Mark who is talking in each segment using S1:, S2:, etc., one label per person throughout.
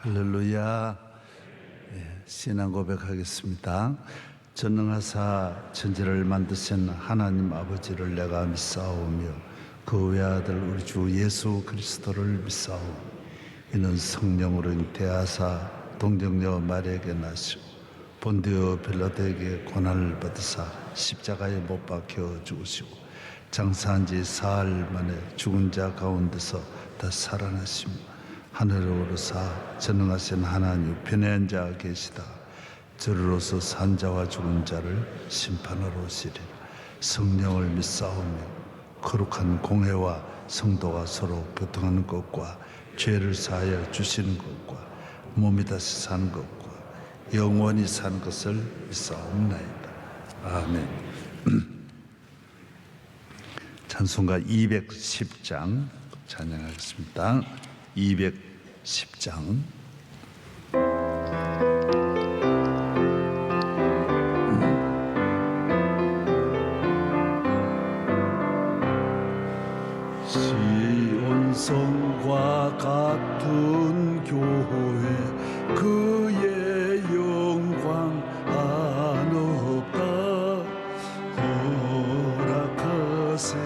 S1: 할렐루야. 신앙 고백하겠습니다. 전능하사 천지를 만드신 하나님 아버지를 내가 믿사오며 그 외아들 우리 주 예수 그리스도를 믿사오며 이는 성령으로 잉태하사 동정녀 마리아에게 나시고 본디오 빌라도에게 고난을 받으사 십자가에 못 박혀 죽으시고 장사한 지 사흘 만에 죽은 자 가운데서 다 살아나시며 하늘에 오르사 전능하신 하나님 우편에 앉아 계시다. 저리로서 산자와 죽은 자를 심판하러 오시리라. 성령을 믿사오며 거룩한 공회와 성도가 서로 교통하는 것과 죄를 사하여 주시는 것과 몸이 다시 사는 것과 영원히 사는 것을 믿사옵나이다. 아멘. 찬송가 210장 찬양하겠습니다. 210장. 시온성과 같은 교회 그의 영광 한없다. 허락하세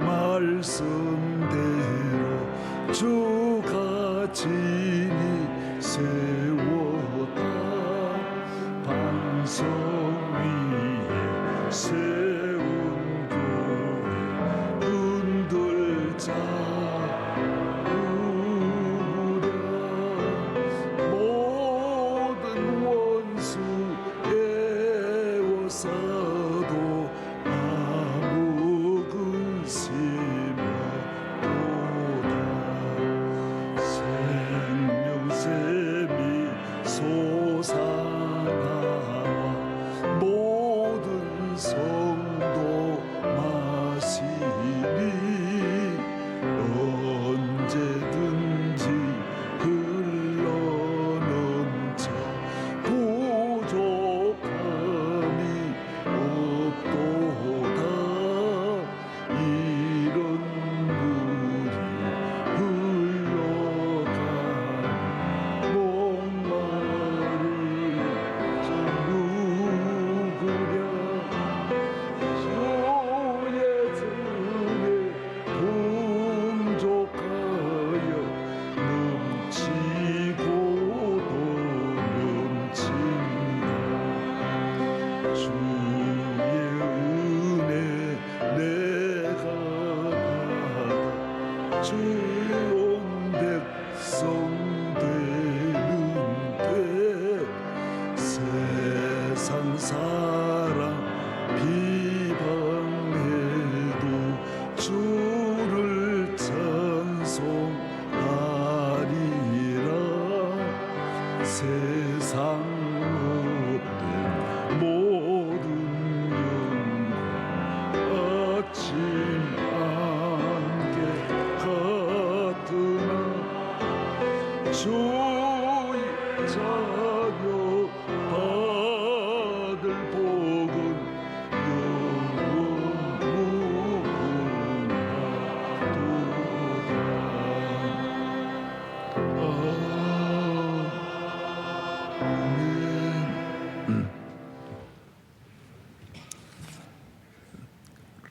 S1: 말씀대로 주가 진히 세웠다. 반석 위에 세운 교회 흔들자 우랴. 모든 원수 애워싸도 아무 근심이 생명샘이 솟아나와 모든 성도 마시리. 언제든지 흘러넘쳐 부족함이 없도다. 이런 물이 흘러가는 목마를 누구랴. 주의 등에 풍족하여 넘치고도 넘친다. 주의 은혜 내가 받아 주온 백성 되는데 세상 사람 비방해도 주를 찬송하리라. 세상 못된 모든 영광 아침 안개 같으나 주의 자녀 받을 복은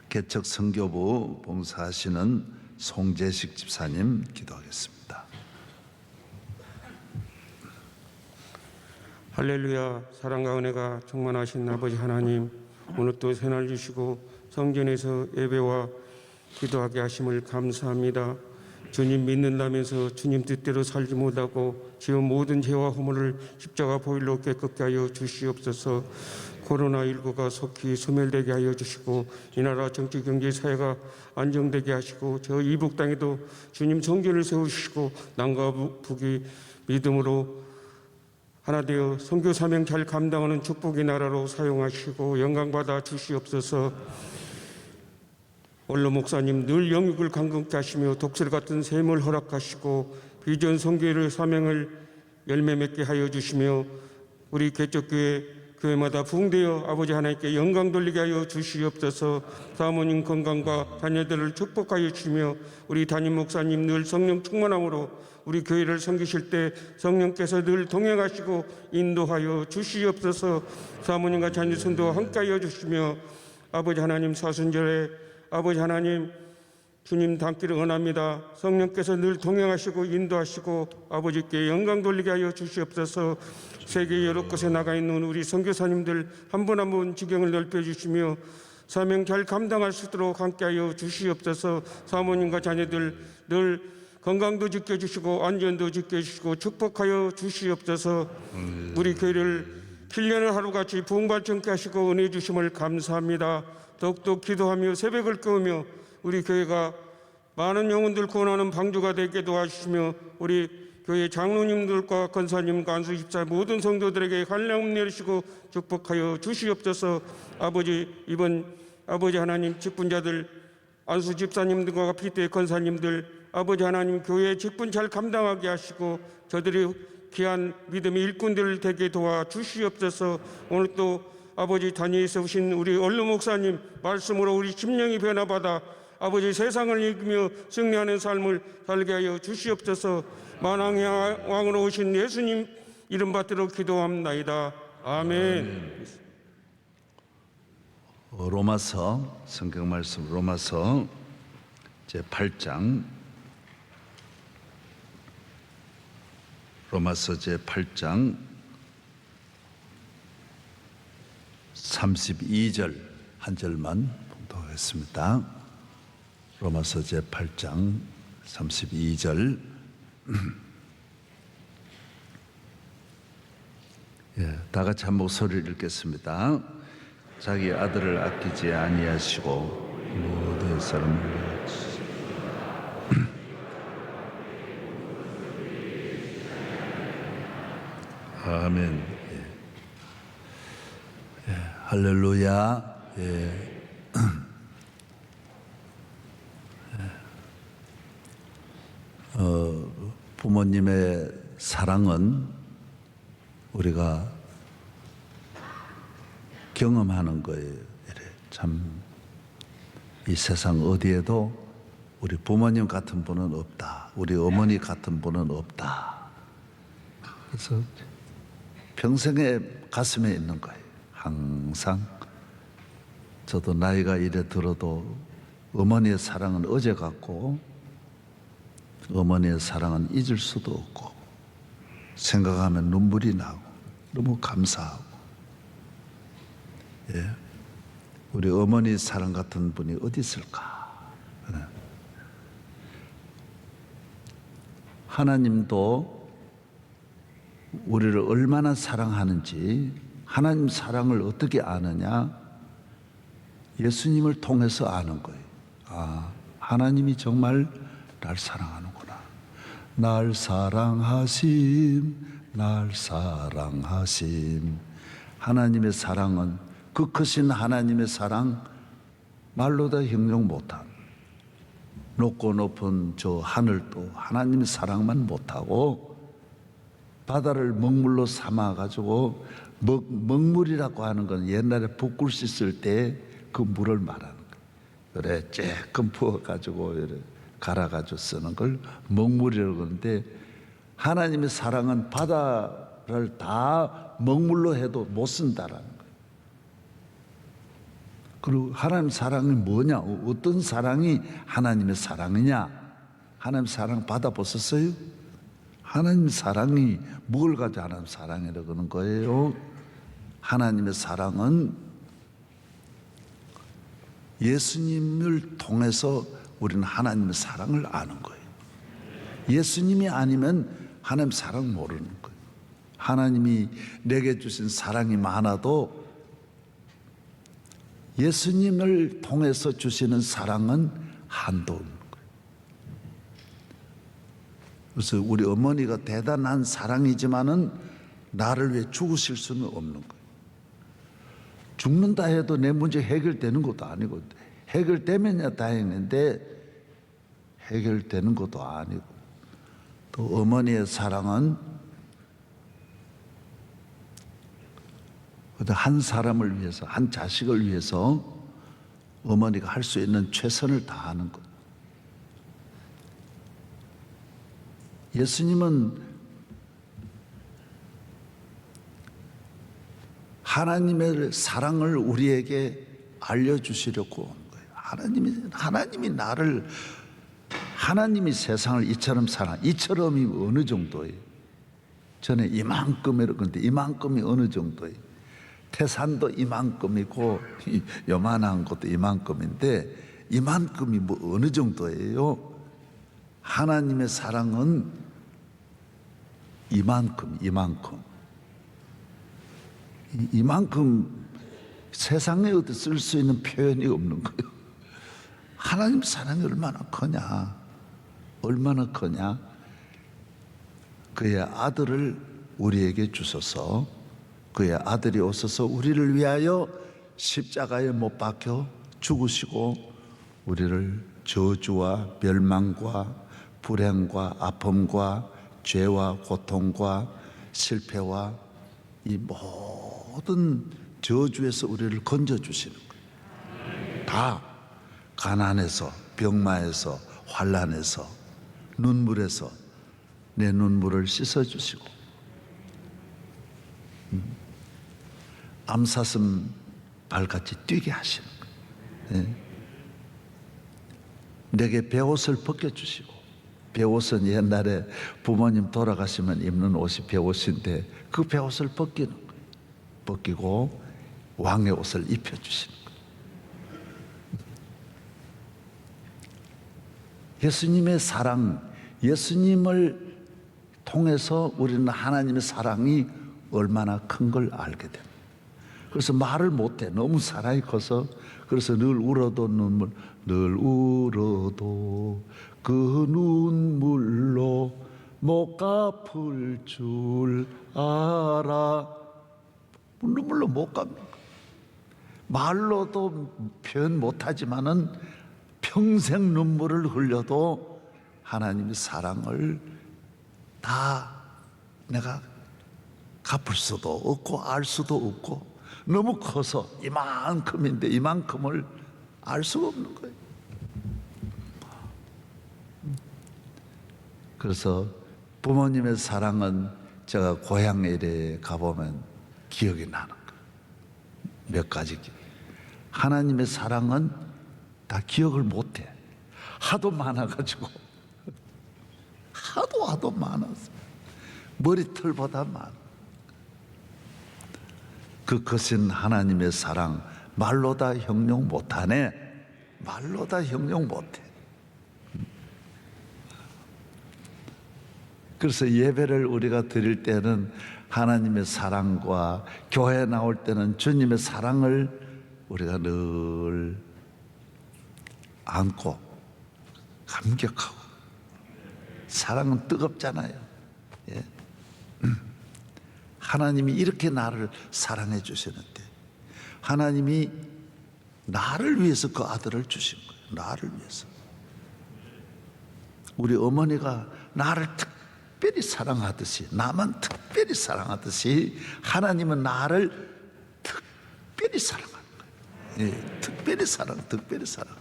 S1: 개척 선교부 봉사하시는 송재식 집사님 기도하겠습니다.
S2: 할렐루야. 사랑과 은혜가 충만하신 아버지 하나님, 오늘 또 새날 주시고 성전에서 예배와 기도하게 하심을 감사합니다. 주님 믿는다면서 주님 뜻대로 살지 못하고 지은 모든 죄와 허물을 십자가 보혈로 깨끗게 하여 주시옵소서. 코로나19가 속히 소멸되게 하여 주시고 이 나라 정치, 경제, 사회가 안정되게 하시고 저 이북 땅에도 주님 성전을 세우시고 남과 북이 믿음으로 하나 되어 선교 사명 잘 감당하는 축복의 나라로 사용하시고 영광받아 주시옵소서. 원로 목사님 늘 영육을 강건케 하시며 독설 같은 셈을 허락하시고 비전 선교의 사명을 열매 맺게 하여 주시며 우리 개척교회 교회마다 부흥되어 아버지 하나님께 영광 돌리게 하여 주시옵소서. 사모님 건강과 자녀들을 축복하여 주시며 우리 담임 목사님 늘 성령 충만함으로 우리 교회를 섬기실 때 성령께서 늘 동행하시고 인도하여 주시옵소서. 사모님과 자녀 손도 함께하여 주시며 아버지 하나님 사순절에 아버지 하나님 주님 닮기를 원합니다. 성령께서 늘 동행하시고 인도하시고 아버지께 영광 돌리게 하여 주시옵소서. 세계 여러 곳에 나가 있는 우리 선교사님들 한 분 한 분 지경을 넓혀주시며 사명 잘 감당할 수 있도록 함께하여 주시옵소서. 사모님과 자녀들 늘 건강도 지켜주시고 안전도 지켜주시고 축복하여 주시옵소서. 우리 교회를 7년을 하루같이 부흥발전케 하시고 은혜 주심을 감사합니다. 더욱더 기도하며 새벽을 깨우며 우리 교회가 많은 영혼들 구원하는 방주가 되게 도와주시며 우리 교회 장로님들과 권사님과 안수 집사 모든 성도들에게 한량음 내리시고 축복하여 주시옵소서. 아버지 이번 아버지 하나님 직분자들 안수 집사님들과 피대 권사님들 아버지 하나님 교회 직분 잘 감당하게 하시고 저들이 귀한 믿음의 일꾼들 되게 도와 주시옵소서. 오늘 또 아버지 단위에서 오신 우리 얼른 목사님 말씀으로 우리 심령이 변화받아 아버지 세상을 이기며 승리하는 삶을 살게 하여 주시옵소서. 만왕의 왕으로 오신 예수님 이름 받들어 기도합나이다. 아멘.
S1: 로마서 성경 말씀 로마서 제 8장 로마서 제 8장 32절 한 절만 봉독하겠습니다. 로마서 제 8장 32절 다 같이 한 목소리를 읽겠습니다. 자기 아들을 아끼지 아니하시고 모든 사람을 아멘. 할렐루야. 부모님의 사랑은 우리가 경험하는 거예요. 참 이 세상 어디에도 우리 부모님 같은 분은 없다. 우리 어머니 같은 분은 없다. 그래서 평생에 가슴에 있는 거예요. 항상 저도 나이가 이래 들어도 어머니의 사랑은 어제 같고 어머니의 사랑은 잊을 수도 없고 생각하면 눈물이 나고 너무 감사하고 우리 어머니 사랑 같은 분이 어디 있을까? 하나님도 우리를 얼마나 사랑하는지 하나님 사랑을 어떻게 아느냐? 예수님을 통해서 아는 거예요. 아, 하나님이 정말 날 사랑하는구나. 날 사랑하심, 날 사랑하심. 하나님의 사랑은 그 크신 하나님의 사랑 말로 다 형용 못한 높고 높은 저 하늘도 하나님의 사랑만 못하고 바다를 먹물로 삼아가지고 먹물이라고 하는 건 옛날에 붓글 씻을 때 그 물을 말하는 거예요. 그래 쬐끔 부어가지고 갈아가지고 쓰는 걸 먹물이라고 그러는데 하나님의 사랑은 바다를 다 먹물로 해도 못 쓴다라는 거예요. 그리고 하나님 사랑이 뭐냐? 어떤 사랑이 하나님의 사랑이냐? 하나님 사랑 받아보셨어요? 하나님 사랑이 뭘 가지고 하나님 사랑이라고 하는 거예요? 하나님의 사랑은 예수님을 통해서 우리는 하나님의 사랑을 아는 거예요. 예수님이 아니면 하나님 사랑 모르는 거예요. 하나님이 내게 주신 사랑이 많아도 예수님을 통해서 주시는 사랑은 한도 없는 거예요. 그래서 우리 어머니가 대단한 사랑이지만은 나를 위해 죽으실 수는 없는 거예요. 죽는다 해도 내 문제 해결되는 것도 아니고 해결되면야 다행인데 해결되는 것도 아니고 또 어머니의 사랑은 한 사람을 위해서, 한 자식을 위해서 어머니가 할 수 있는 최선을 다하는 것. 예수님은 하나님의 사랑을 우리에게 알려주시려고 온 거예요. 하나님이 세상을 이처럼 이처럼이 어느 정도예요? 전에 이만큼이라고 그러는데 이만큼이 어느 정도예요? 태산도 이만큼이고 요만한 것도 이만큼인데 이만큼이 뭐 어느 정도예요? 하나님의 사랑은 이만큼 세상에 어디 쓸 수 있는 표현이 없는 거예요. 하나님 사랑이 얼마나 크냐? 그의 아들을 우리에게 주셔서 그의 아들이 오셔서 우리를 위하여 십자가에 못 박혀 죽으시고 우리를 저주와 멸망과 불행과 아픔과 죄와 고통과 실패와 이 모든 저주에서 우리를 건져주시는 거예요. 다 가난에서 병마에서 환난에서 눈물에서 내 눈물을 씻어주시고 암사슴 발같이 뛰게 하시는 거예요. 내게 베옷을 벗겨주시고, 베옷은 옛날에 부모님 돌아가시면 입는 옷이 베옷인데 그 베옷을 벗기는 거예요. 벗기고 왕의 옷을 입혀주시는 거예요. 예수님의 사랑, 예수님을 통해서 우리는 하나님의 사랑이 얼마나 큰 걸 알게 됩니다. 그래서 말을 못해. 너무 사랑이 커서. 그래서 늘 울어도 그 눈물로 못 갚을 줄 알아. 눈물로 못 갚는 거. 말로도 표현 못하지만은 평생 눈물을 흘려도 하나님의 사랑을 다 내가 갚을 수도 없고 알 수도 없고 너무 커서 이만큼인데 이만큼을 알 수가 없는 거예요. 그래서 부모님의 사랑은 제가 고향에 가보면 기억이 나는 거예요. 몇 가지. 하나님의 사랑은 다 기억을 못해. 하도 많아가지고 하도 많았어. 머리털보다 많아. 그 거신 하나님의 사랑 말로 다 형용 못하네. 말로 다 형용 못해. 그래서 예배를 우리가 드릴 때는 하나님의 사랑과 교회에 나올 때는 주님의 사랑을 우리가 늘 안고 감격하고. 사랑은 뜨겁잖아요. 예. 하나님이 이렇게 나를 사랑해 주시는데 하나님이 나를 위해서 그 아들을 주신 거예요. 나를 위해서. 우리 어머니가 나를 특별히 사랑하듯이, 나만 특별히 사랑하듯이 하나님은 나를 특별히 사랑하는 거예요. 예, 특별히 사랑.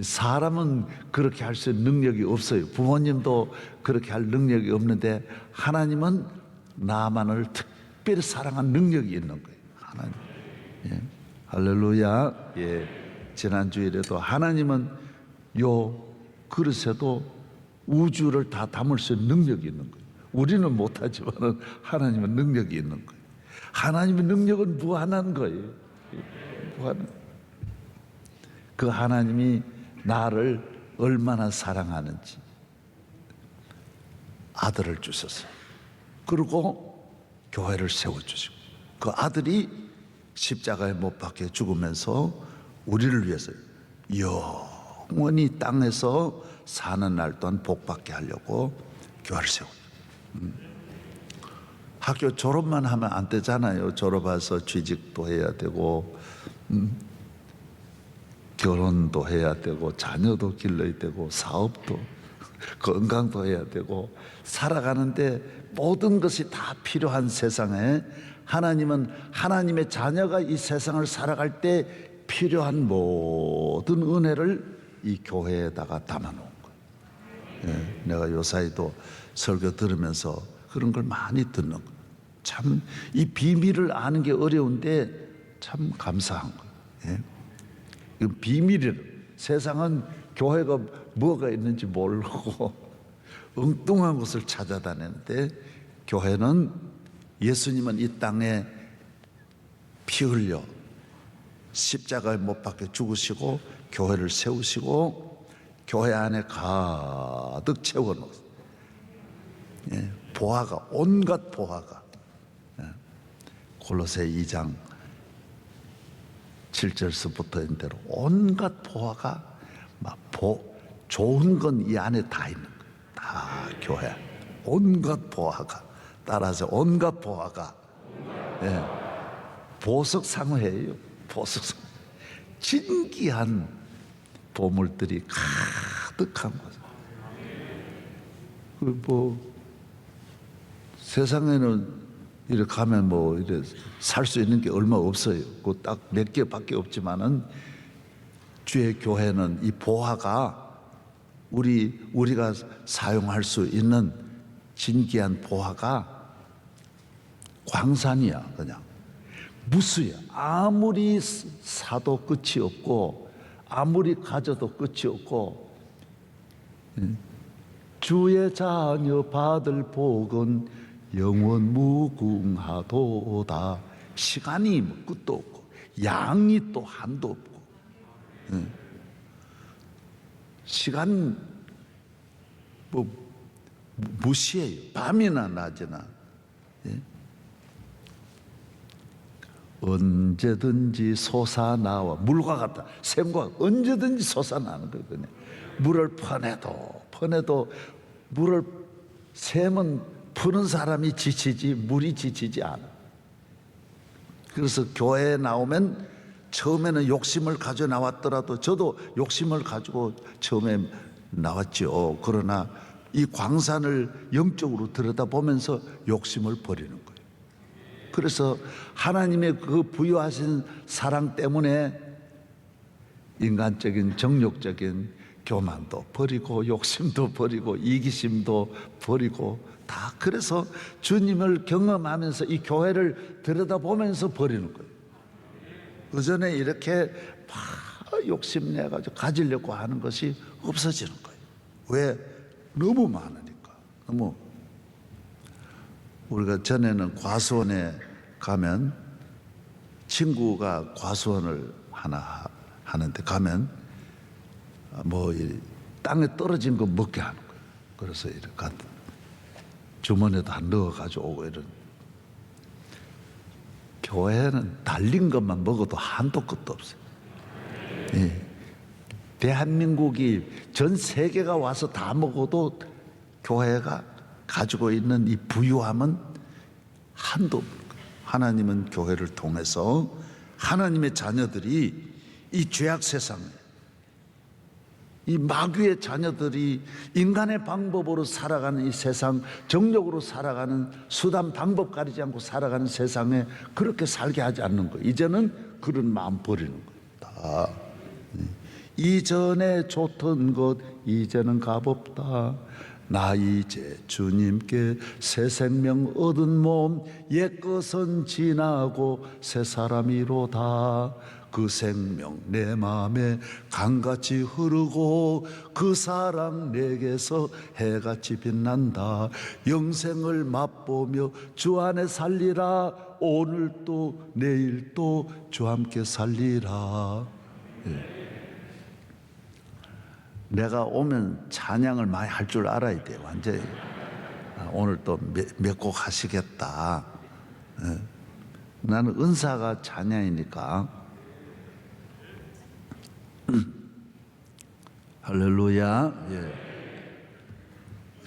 S1: 사람은 그렇게 할 수 있는 능력이 없어요. 부모님도 그렇게 할 능력이 없는데 하나님은 나만을 특별히 사랑한 능력이 있는 거예요. 하나님. 예. 할렐루야. 예. 지난 주일에도 하나님은 요 그릇에도 우주를 다 담을 수 있는 능력이 있는 거예요. 우리는 못하지만 하나님은 능력이 있는 거예요. 하나님의 능력은 무한한 거예요. 무한한. 그 하나님이 나를 얼마나 사랑하는지 아들을 주셨어요. 그리고 교회를 세워주시고 그 아들이 십자가에 못 박혀 죽으면서 우리를 위해서 영원히 땅에서 사는 날 동안 복받게 하려고 교회를 세워요. 학교 졸업만 하면 안 되잖아요. 졸업해서 취직도 해야 되고 결혼도 해야 되고 자녀도 길러야 되고 사업도. 건강도 해야 되고 살아가는데 모든 것이 다 필요한 세상에 하나님은 하나님의 자녀가 이 세상을 살아갈 때 필요한 모든 은혜를 이 교회에다가 담아놓은 거예요. 내가 요사이도 설교 들으면서 그런 걸 많이 듣는 거예요. 참 이 비밀을 아는 게 어려운데 참 감사한 거예요. 이 비밀을 세상은 교회가 뭐가 있는지 모르고 엉뚱한 것을 찾아다니는데 교회는 예수님은 이 땅에 피 흘려 십자가에 못 박혀 죽으시고 교회를 세우시고 교회 안에 가득 채워놓으세요. 보화가 온갖 보화가 골로새 2장 7절서부터 있는 대로 온갖 보화가 막 좋은 건 이 안에 다 있는 거예요. 다 교회 온갖 보화가 따라서 온갖 보화가 보석상회예요. 보석상 진귀한 보물들이 가득한 거죠. 세상에는 이렇게 가면 이래 살 수 있는 게 얼마 없어요. 그 딱 몇 개밖에 없지만은 주의 교회는 이 보화가 우리가 사용할 수 있는 진귀한 보화가 광산이야. 그냥 무수야. 아무리 사도 끝이 없고 아무리 가져도 끝이 없고 주의 자녀 받을 복은 영원 무궁하도다. 시간이 끝도 없고 양이 또 한도 없고 시간 무시해요. 밤이나 낮이나 언제든지 솟아나와 물과 같다. 샘과 언제든지 솟아나는 거거든요. 물을 퍼내도 물을 샘은 푸는 사람이 지치지 물이 지치지 않아. 그래서 교회에 나오면 처음에는 욕심을 가져 나왔더라도 저도 욕심을 가지고 처음에 나왔죠. 그러나 이 광산을 영적으로 들여다보면서 욕심을 버리는 거예요. 그래서 하나님의 그 부여하신 사랑 때문에 인간적인 정욕적인 교만도 버리고 욕심도 버리고 이기심도 버리고 다 그래서 주님을 경험하면서 이 교회를 들여다보면서 버리는 거예요. 그전에 이렇게 막 욕심내가지고 가지려고 하는 것이 없어지는 거예요. 왜? 너무 많으니까. 너무. 우리가 전에는 과수원에 가면 친구가 과수원을 하나 하는데 가면 땅에 떨어진 거 먹게 하는 거예요. 그래서 이렇게 주머니에다 한 넣어가지고 오고 이런. 교회는 달린 것만 먹어도 한도 끝도 없어요. 대한민국이 전 세계가 와서 다 먹어도 교회가 가지고 있는 이 부유함은 한도 없는 거예요. 하나님은 교회를 통해서 하나님의 자녀들이 이 죄악 세상에 이 마귀의 자녀들이 인간의 방법으로 살아가는 이 세상, 정욕으로 살아가는 수단 방법 가리지 않고 살아가는 세상에 그렇게 살게 하지 않는 거예요. 이제는 그런 마음 버리는 거예요. 다. 이전에 좋던 것 이제는 값없다. 나 이제 주님께 새 생명 얻은 몸 옛것은 지나고 새 사람이로다. 그 생명 내 맘에 강같이 흐르고 그 사랑 내게서 해같이 빛난다. 영생을 맛보며 주 안에 살리라. 오늘도 내일도 주 함께 살리라. 내가 오면 찬양을 많이 할 줄 알아야 돼. 완전히 오늘 또 몇 곡 하시겠다. 나는 은사가 찬양이니까. 할렐루야.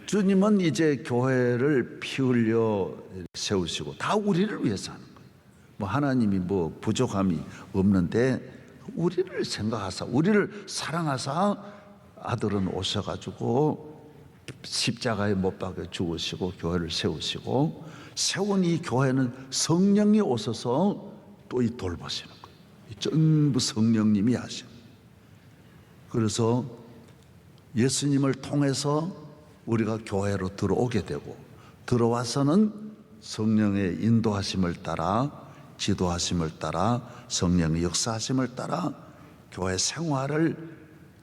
S1: 주님은 이제 교회를 피 흘려 세우시고 다 우리를 위해서 하는 거예요. 하나님이 부족함이 없는데 우리를 생각하사 우리를 사랑하사 아들은 오셔가지고 십자가에 못 박혀 죽으시고 교회를 세우시고 세운 이 교회는 성령이 오셔서 또 이 돌보시는 거예요. 전부 성령님이 하셔. 그래서 예수님을 통해서 우리가 교회로 들어오게 되고 들어와서는 성령의 인도하심을 따라 지도하심을 따라 성령의 역사하심을 따라 교회 생활을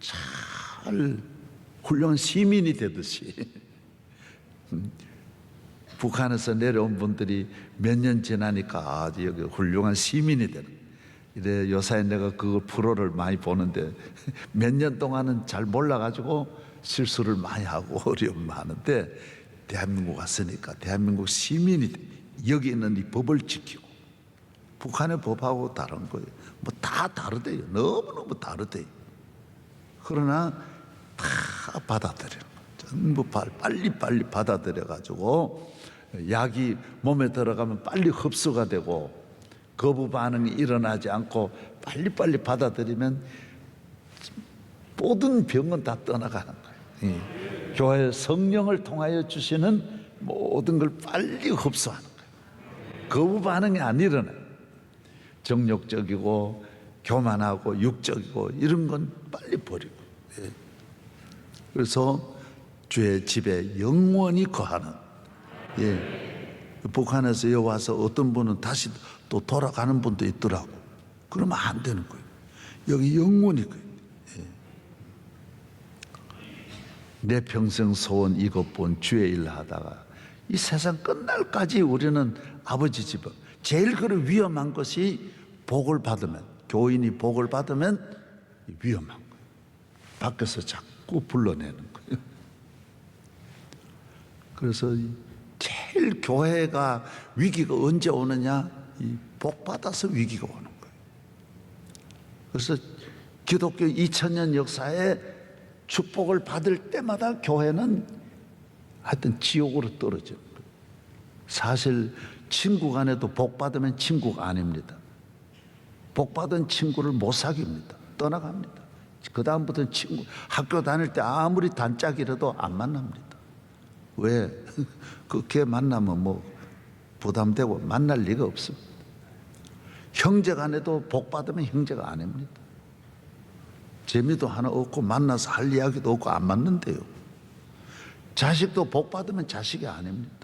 S1: 잘 훌륭한 시민이 되듯이 북한에서 내려온 분들이 몇 년 지나니까 아주 여기 훌륭한 시민이 되는. 이래 요사이 내가 그 프로를 많이 보는데 몇 년 동안은 잘 몰라가지고 실수를 많이 하고 어려움 많은데 대한민국 왔으니까 대한민국 시민이 돼. 여기 있는 이 법을 지키고 북한의 법하고 다른 거예요. 뭐 다 다르대요. 너무너무 다르대요. 그러나 다 받아들여요. 전부 빨리빨리 받아들여가지고 약이 몸에 들어가면 빨리 흡수가 되고 거부 반응이 일어나지 않고 빨리빨리 받아들이면 모든 병은 다 떠나가는 거예요. 교회 성령을 통하여 주시는 모든 걸 빨리 흡수하는 거예요. 거부 반응이 안 일어나요. 정욕적이고 교만하고 육적이고 이런 건 빨리 버리고. 그래서 주의 집에 영원히 거하는. 북한에서 여기 와서 어떤 분은 다시 또 돌아가는 분도 있더라고. 그러면 안 되는 거예요. 여기 영원히 거예요. 내 평생 소원 이것 본 주의 일 하다가 이 세상 끝날까지 우리는 아버지 집에 제일 그런 위험한 것이 복을 받으면, 교인이 복을 받으면 위험한 거예요. 밖에서 자꾸 불러내는 거예요. 그래서 제일 교회가 위기가 언제 오느냐? 이 복 받아서 위기가 오는 거예요. 그래서 기독교 2000년 역사에 축복을 받을 때마다 교회는 하여튼 지옥으로 떨어져요. 사실 친구 간에도 복 받으면 친구가 아닙니다. 복 받은 친구를 못 사귀입니다. 떠나갑니다. 그 다음부터는 친구, 학교 다닐 때 아무리 단짝이라도 안 만납니다. 왜? 그걔 만나면 뭐 부담되고 만날 리가 없습니다. 형제 간에도 복 받으면 형제가 아닙니다. 재미도 하나 없고 만나서 할 이야기도 없고 안 맞는데요. 자식도 복 받으면 자식이 아닙니다.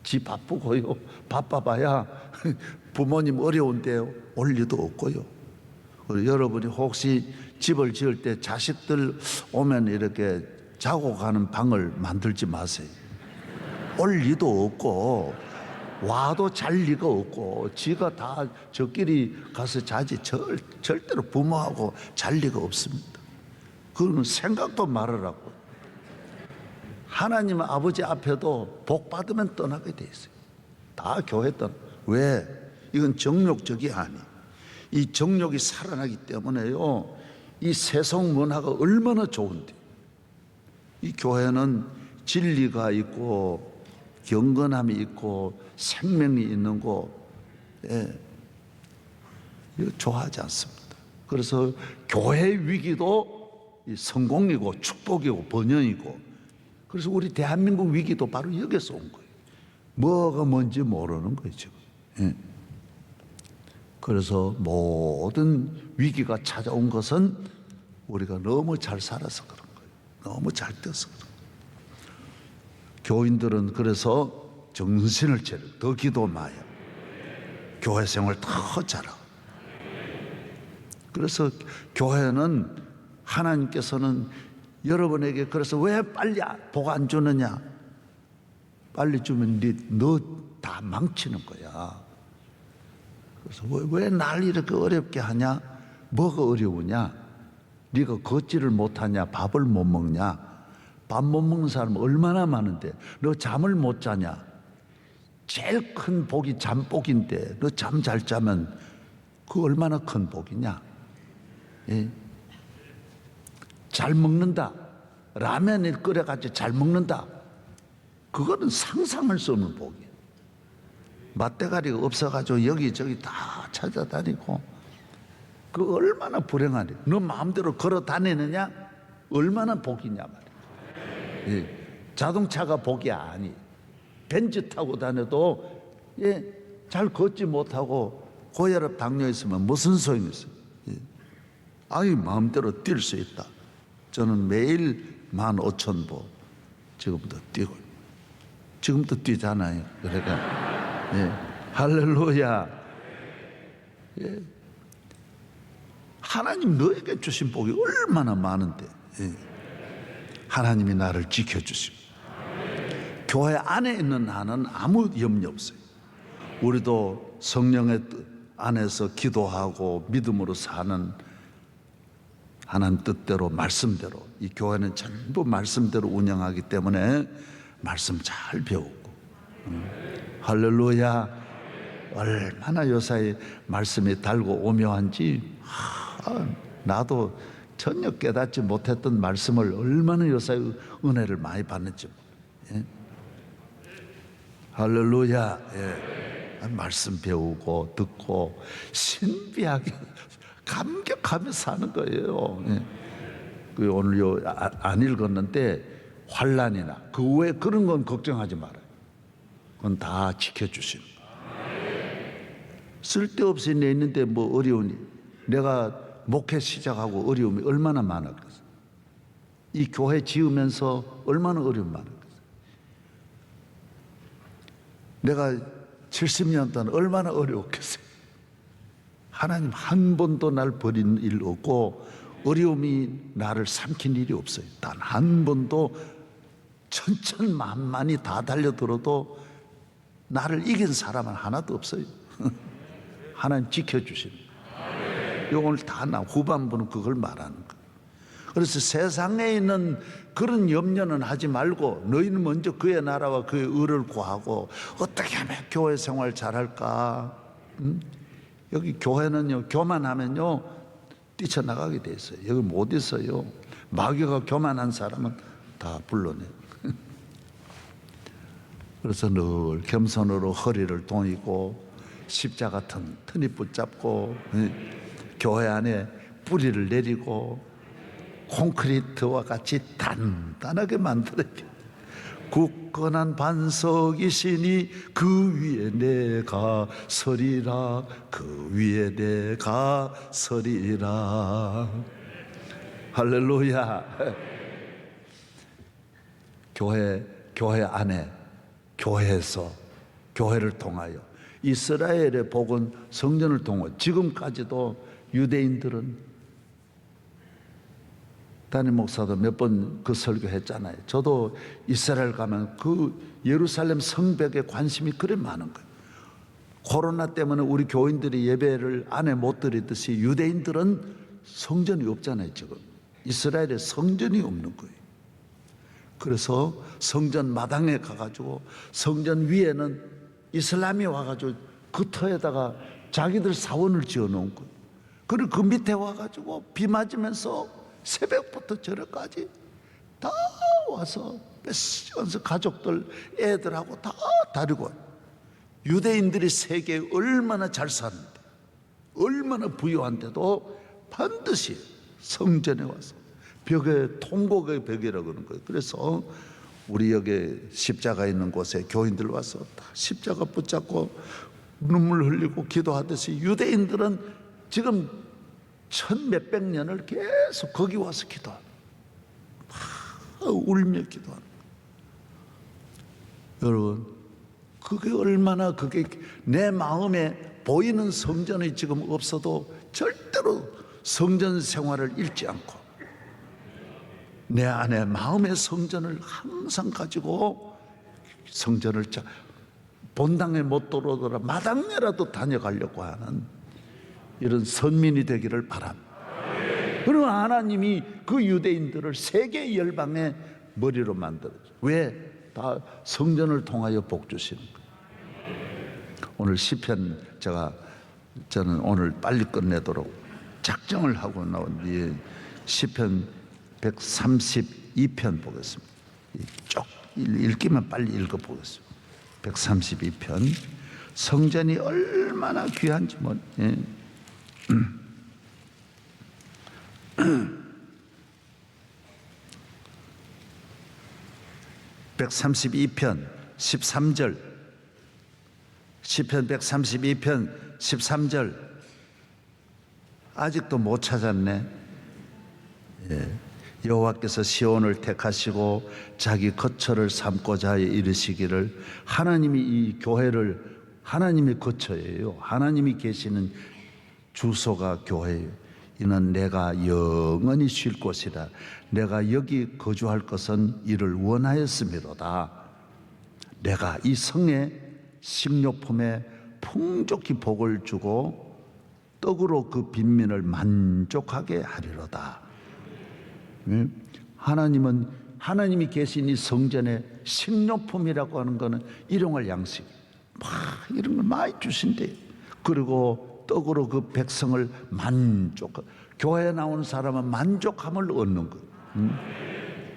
S1: 지 바쁘고요. 바빠봐야 부모님 어려운데요. 올 리도 없고요. 그리고 여러분이 혹시 집을 지을 때 자식들 오면 이렇게 자고 가는 방을 만들지 마세요. 올 리도 없고 와도 잘 리가 없고 지가 다 저끼리 가서 자지 절대로 부모하고 잘 리가 없습니다. 그건 생각도 말으라고. 하나님 아버지 앞에도 복 받으면 떠나게 돼 있어요. 다 교회 떠나. 왜? 이건 정욕적이 아니. 이 정욕이 살아나기 때문에요. 이 세속 문화가 얼마나 좋은데. 이 교회는 진리가 있고 경건함이 있고 생명이 있는 곳, 이거 좋아하지 않습니다. 그래서 교회 위기도 성공이고 축복이고 번영이고, 그래서 우리 대한민국 위기도 바로 여기서 온 거예요. 뭐가 뭔지 모르는 거예요 지금. 그래서 모든 위기가 찾아온 것은 우리가 너무 잘 살아서 그런 거예요. 너무 잘 떠서 그런 거예요. 교인들은 그래서 정신을 차려 더 기도마요. 교회 생활 더 잘하고. 그래서 교회는 하나님께서는 여러분에게 그래서 왜 빨리 복 안 주느냐? 빨리 주면 너 다 망치는 거야. 그래서 왜 날 이렇게 어렵게 하냐? 뭐가 어려우냐? 네가 걷지를 못하냐? 밥을 못 먹냐? 밥 못 먹는 사람 얼마나 많은데 너 잠을 못 자냐? 제일 큰 복이 잠복인데 너 잠 잘 자면 그 얼마나 큰 복이냐? 잘 먹는다. 라면을 끓여가지고 잘 먹는다. 그거는 상상할 수 없는 복이에요. 맛대가리가 없어가지고 여기저기 다 찾아다니고 그 얼마나 불행하니. 너 마음대로 걸어 다니느냐? 얼마나 복이냐 말이야. 자동차가 복이 아니. 벤츠 타고 다녀도 잘 걷지 못하고 고혈압 당뇨 있으면 무슨 소용이 있어요? 아이 마음대로 뛸 수 있다. 저는 매일 15,000보 지금도 뛰고 지금도 뛰잖아요. 그러니까 할렐루야. 하나님 너에게 주신 복이 얼마나 많은데 하나님이 나를 지켜주시고 교회 안에 있는 나는 아무 염려 없어요. 우리도 성령의 뜻 안에서 기도하고 믿음으로 사는 하나님 뜻대로 말씀대로 이 교회는 전부 말씀대로 운영하기 때문에 말씀 잘 배우고 할렐루야. 얼마나 요사이 말씀이 달고 오묘한지 나도 전혀 깨닫지 못했던 말씀을 얼마나 요사이 은혜를 많이 받는지 할렐루야. 말씀 배우고 듣고 신비하게 감격하며 사는 거예요. 오늘 안 읽었는데 환난이나 그 외에 그런 건 걱정하지 말아요. 그건 다 지켜주시는 거예요. 쓸데없이 내 있는데 뭐 어려우니 내가 목회 시작하고 어려움이 얼마나 많았겠어요. 이 교회 지으면서 얼마나 어려움이 많았겠어요. 내가 70년 동안 얼마나 어려웠겠어요. 하나님 한 번도 날 버린 일 없고 어려움이 나를 삼킨 일이 없어요. 단 한 번도 천천만만히 다 달려들어도 나를 이긴 사람은 하나도 없어요. 하나님 지켜주시는 거예요. 오늘 다 나 후반부는 그걸 말하는 거예요. 그래서 세상에 있는 그런 염려는 하지 말고 너희는 먼저 그의 나라와 그의 의를 구하고 어떻게 하면 교회 생활 잘할까? 여기 교회는요 교만하면요 뛰쳐나가게 돼 있어요. 여기 못 있어요. 마귀가 교만한 사람은 다 불러내요. 그래서 늘 겸손으로 허리를 동이고 십자가 튼튼히 붙잡고 교회 안에 뿌리를 내리고 콘크리트와 같이 단단하게 만들어야 돼. 굳건한 반석이시니 그 위에 내가 서리라. 그 위에 내가 서리라. 할렐루야. 교회 안에 교회에서 교회를 통하여 이스라엘의 복은 성전을 통해 지금까지도 유대인들은 담임 목사도 몇 번 그 설교했잖아요. 저도 이스라엘 가면 그 예루살렘 성벽에 관심이 그래 많은 거예요. 코로나 때문에 우리 교인들이 예배를 안에 못 드리듯이 유대인들은 성전이 없잖아요. 지금 이스라엘에 성전이 없는 거예요. 그래서 성전 마당에 가가지고 성전 위에는 이슬람이 와가지고 그 터에다가 자기들 사원을 지어놓은 거예요. 그리고 그 밑에 와가지고 비 맞으면서 새벽부터 저녁까지 다 와서 몇 시간씩 가족들 애들하고 다 다니고 와요. 유대인들이 세계에 얼마나 잘 사는데 얼마나 부유한데도 반드시 성전에 와서 벽에 통곡의 벽이라고 그러는 거예요. 그래서 우리 여기 십자가 있는 곳에 교인들 와서 다 십자가 붙잡고 눈물 흘리고 기도하듯이 유대인들은 지금 1000몇백 년을 계속 거기 와서 기도하는 울며 기도하는 여러분 그게 얼마나 그게 내 마음에 보이는 성전이 지금 없어도 절대로 성전 생활을 잃지 않고 내 안에 마음의 성전을 항상 가지고 성전을 본당에 못 들어오더라 마당에라도 다녀가려고 하는 이런 선민이 되기를 바랍니다. 그리고 하나님이 그 유대인들을 세계 열방의 머리로 만들었죠. 왜? 다 성전을 통하여 복 주시는 거예요. 오늘 시편 저는 오늘 빨리 끝내도록 작정을 하고 나온 이 시편 132편 보겠습니다. 쭉 읽기만 빨리 읽어보겠습니다. 132편 성전이 얼마나 귀한지 132편 13절, 시편 132편 13절. 아직도 못 찾았네. 여호와께서 시온을 택하시고 자기 거처를 삼고자 이르시기를. 하나님이 이 교회를, 하나님의 거처예요. 하나님이 계시는 주소가 교회예요. 이는 내가 영원히 쉴 곳이라. 내가 여기 거주할 것은 이를 원하였음이로다. 내가 이 성에 식료품에 풍족히 복을 주고 떡으로 그 빈민을 만족하게 하리로다. 하나님은, 하나님이 계신 이 성전에 식료품이라고 하는 것은 일용할 양식, 이런 걸 많이 주신대요. 그리고 떡으로 그 백성을 교회에 나오는 사람은 만족함을 얻는 것.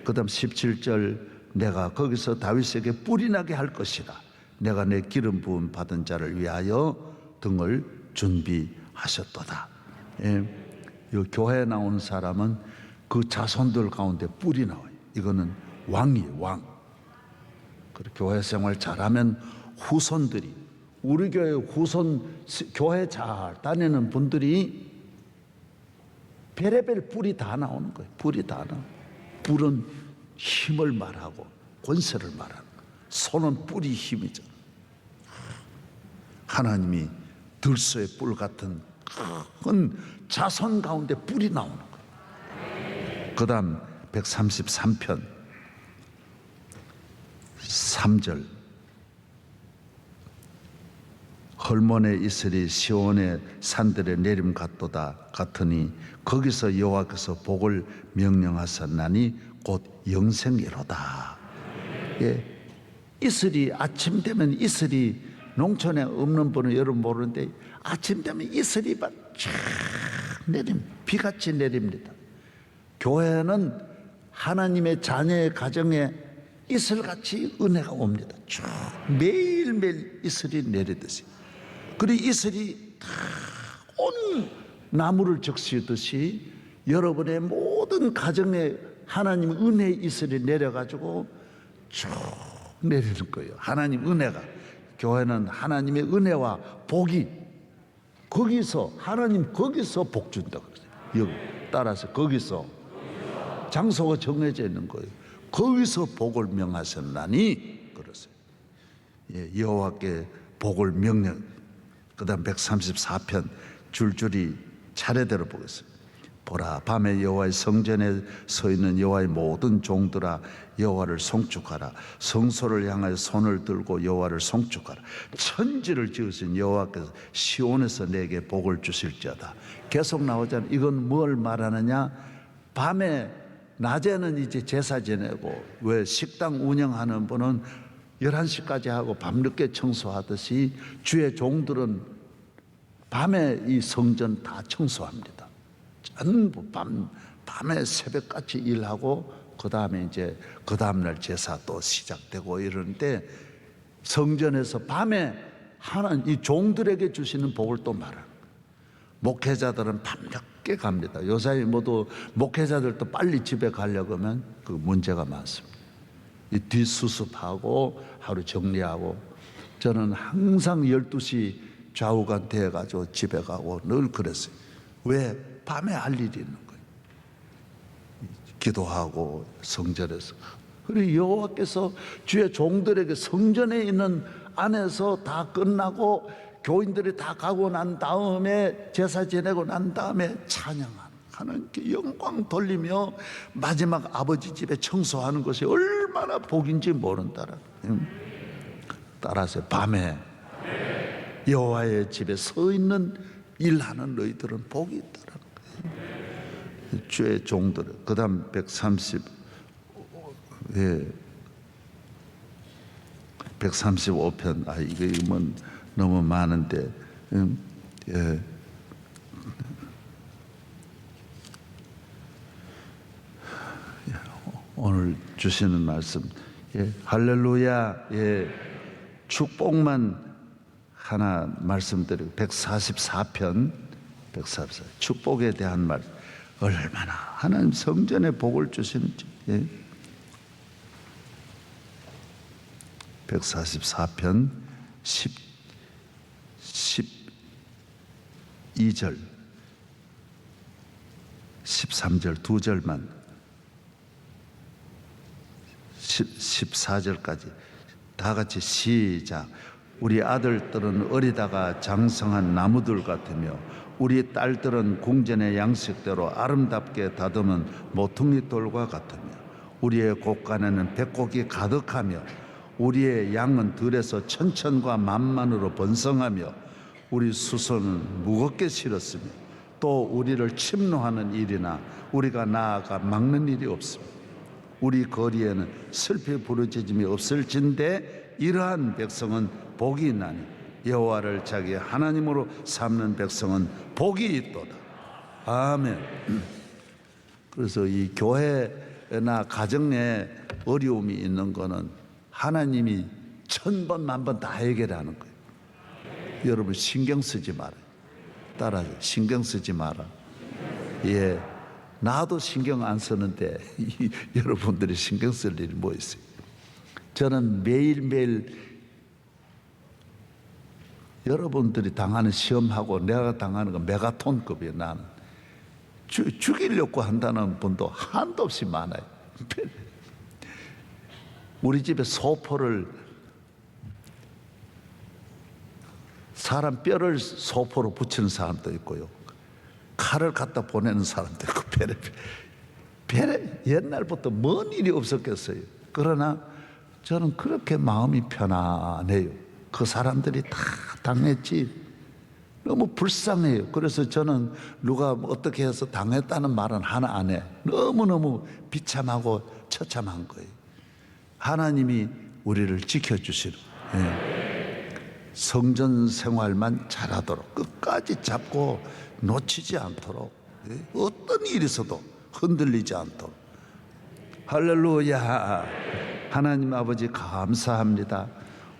S1: 그 다음 17절, 내가 거기서 다윗에게 뿔이 나게 할 것이라. 내가 내 기름 부음 받은 자를 위하여 등을 준비하셨도다. 이 교회에 나오는 사람은 그 자손들 가운데 뿔이 나와요. 이거는 왕이에요, 왕. 그리고 교회 생활 잘하면 후손들이, 우리 교회 후손, 교회 잘 다니는 분들이 별의별 뿔이 다 나오는 거예요. 뿔이 다 나와. 뿔은 힘을 말하고 권세를 말하는 거예요. 손은 뿔이 힘이죠. 하나님이 들소의 뿔 같은 큰 자손 가운데 뿔이 나오는 거예요. 그 다음 133편 3절, 헐몬에 있으리 시온의 산들의 내림 같으니 거기서 여호와께서 복을 명령하셨나니 곧 영생이로다. 이슬이 아침 되면, 이슬이 농촌에 없는 분은 여러분 모르는데 아침 되면 이슬이 쫙 비같이 내립니다. 교회는 하나님의 자녀의 가정에 이슬같이 은혜가 옵니다. 쭉 매일매일 이슬이 내리듯이. 그리고 이슬이 다 온 나무를 적시듯이 여러분의 모든 가정에 하나님의 은혜의 이슬이 내려가지고 쭉 내리는 거예요. 하나님 은혜가. 교회는 하나님의 은혜와 복이, 거기서 하나님 거기서 복 준다고 그랬어요. 여기 따라서 거기서 장소가 정해져 있는 거예요. 거기서 복을 명하셨나니 그랬어요. 여호와께 복을 명령. 그다음 134편 줄줄이 차례대로 보겠습니다. 보라, 밤에 여호와의 성전에 서 있는 여호와의 모든 종들아, 여호와를 송축하라. 성소를 향하여 손을 들고 여호와를 송축하라. 천지를 지으신 여호와께서 시온에서 내게 복을 주실지어다. 계속 나오잖아요. 이건 뭘 말하느냐? 밤에, 낮에는 이제 제사 지내고, 왜 식당 운영하는 분은 11시까지 하고 밤늦게 청소하듯이 주의 종들은 밤에 이 성전 다 청소합니다. 전부 밤에 새벽같이 일하고, 그 다음에 이제 그 다음날 제사 또 시작되고 이러는데, 성전에서 밤에 하나님 이 종들에게 주시는 복을 또 말하는. 목회자들은 밤늦게 갑니다. 요새 모두 목회자들도 빨리 집에 가려고 하면 그 문제가 많습니다. 이 뒷수습하고 하루 정리하고. 저는 항상 12시 좌우간 돼가지고 집에 가고 늘 그랬어요. 왜? 밤에 할 일이 있는 거예요. 기도하고 성전에서. 그리고 여호와께서 주의 종들에게 성전에 있는 안에서 다 끝나고 교인들이 다 가고 난 다음에, 제사 지내고 난 다음에 찬양하는, 하나님께 영광 돌리며 마지막 아버지 집에 청소하는 것이 얼마나 복인지 모른다라. 따라서 밤에 여호와의 집에 서 있는 일하는 너희들은 복이 있다라는 거예요. 주의 종들. 그 다음 135편. 이게 뭐 너무 많은데, 오늘 주시는 말씀, 할렐루야. 축복만 하나 말씀드리고, 144편 144, 축복에 대한 말. 얼마나 하나님 성전에 복을 주시는지. 144편 12절 13절 두 절만 14절까지 다 같이 시작. 우리 아들들은 어리다가 장성한 나무들 같으며 우리 딸들은 궁전의 양식대로 아름답게 다듬은 모퉁이 돌과 같으며 우리의 곳간에는 백곡이 가득하며 우리의 양은 들에서 천천과 만만으로 번성하며 우리 수소는 무겁게 실었으며 또 우리를 침노하는 일이나 우리가 나아가 막는 일이 없습니다. 우리 거리에는 슬피 부르짖음이 없을진데 이러한 백성은 복이 있나니 여호와를 자기 하나님으로 삼는 백성은 복이 있도다. 아멘. 그래서 이 교회나 가정에 어려움이 있는 거는 하나님이 1000번 만번 다 해결하는 거예요. 여러분 신경 쓰지 마라. 따라서 신경 쓰지 마라. 예, 나도 신경 안 쓰는데 여러분들이 신경 쓸 일이 뭐 있어요? 저는 매일매일 여러분들이 당하는 시험하고 내가 당하는 건 메가톤급이에요. 나는 죽이려고 한다는 분도 한도 없이 많아요. 우리 집에 소포를 사람 뼈를 소포로 붙이는 사람도 있고요, 칼을 갖다 보내는 사람도 있고, 별에 옛날부터 뭔 일이 없었겠어요. 그러나 저는 그렇게 마음이 편안해요. 그 사람들이 다 당했지. 너무 불쌍해요. 그래서 저는 누가 어떻게 해서 당했다는 말은 하나 안 해. 너무너무 비참하고 처참한 거예요. 하나님이 우리를 지켜주시는, 성전 생활만 잘하도록 끝까지 잡고 놓치지 않도록, 어떤 일이 있어도 흔들리지 않도록. 할렐루야. 하나님 아버지 감사합니다.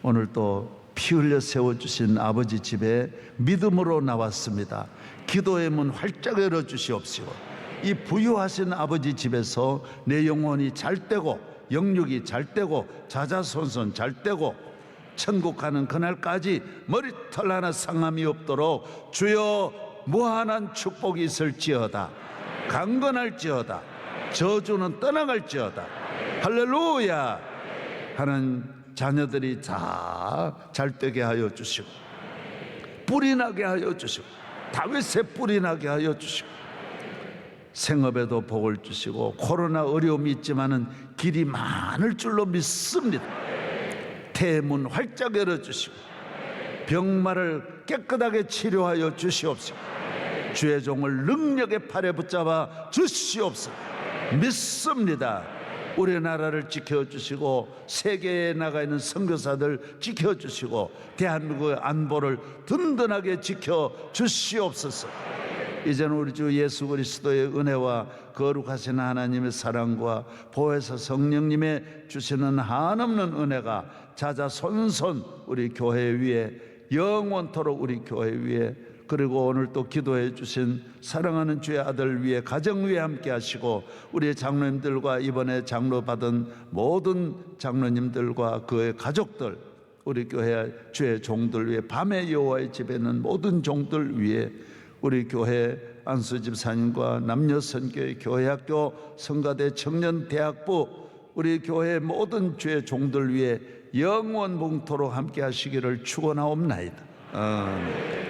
S1: 오늘 또 피 흘려 세워주신 아버지 집에 믿음으로 나왔습니다. 기도의 문 활짝 열어주시옵시고 이 부유하신 아버지 집에서 내 영혼이 잘 되고 영육이 잘 되고 자자손손 잘 되고 천국 가는 그날까지 머리털 하나 상함이 없도록 주여 무한한 축복이 있을지어다. 강건할지어다. 저주는 떠나갈지어다. 할렐루야. 하는 자녀들이 다 잘 되게 하여 주시고 뿔이 나게 하여 주시고 다윗의 뿔이 나게 하여 주시고 생업에도 복을 주시고 코로나 어려움이 있지만은 길이 많을 줄로 믿습니다. 태문 활짝 열어주시고 병마를 깨끗하게 치료하여 주시옵소서. 주의 종을 능력의 팔에 붙잡아 주시옵소서. 믿습니다. 우리나라를 지켜주시고 세계에 나가 있는 선교사들 지켜주시고 대한민국의 안보를 든든하게 지켜주시옵소서. 이제는 우리 주 예수 그리스도의 은혜와 거룩하신 하나님의 사랑과 보혜사 성령님의 주시는 한없는 은혜가 자자손손 우리 교회 위에 영원토록 우리 교회 위에, 그리고 오늘 또 기도해 주신 사랑하는 주의 아들 위에 가정 위에 함께 하시고 우리 장로님들과 이번에 장로 받은 모든 장로님들과 그의 가족들, 우리 교회 주의 종들 위에, 밤의 여호와의 집에 있는 모든 종들 위에, 우리 교회 안수 집사님과 남녀선교회 교회학교 성가대 청년대학부 우리 교회 모든 주의 종들 위에 영원 뭉토록 함께 하시기를 축원하옵나이다. 아멘.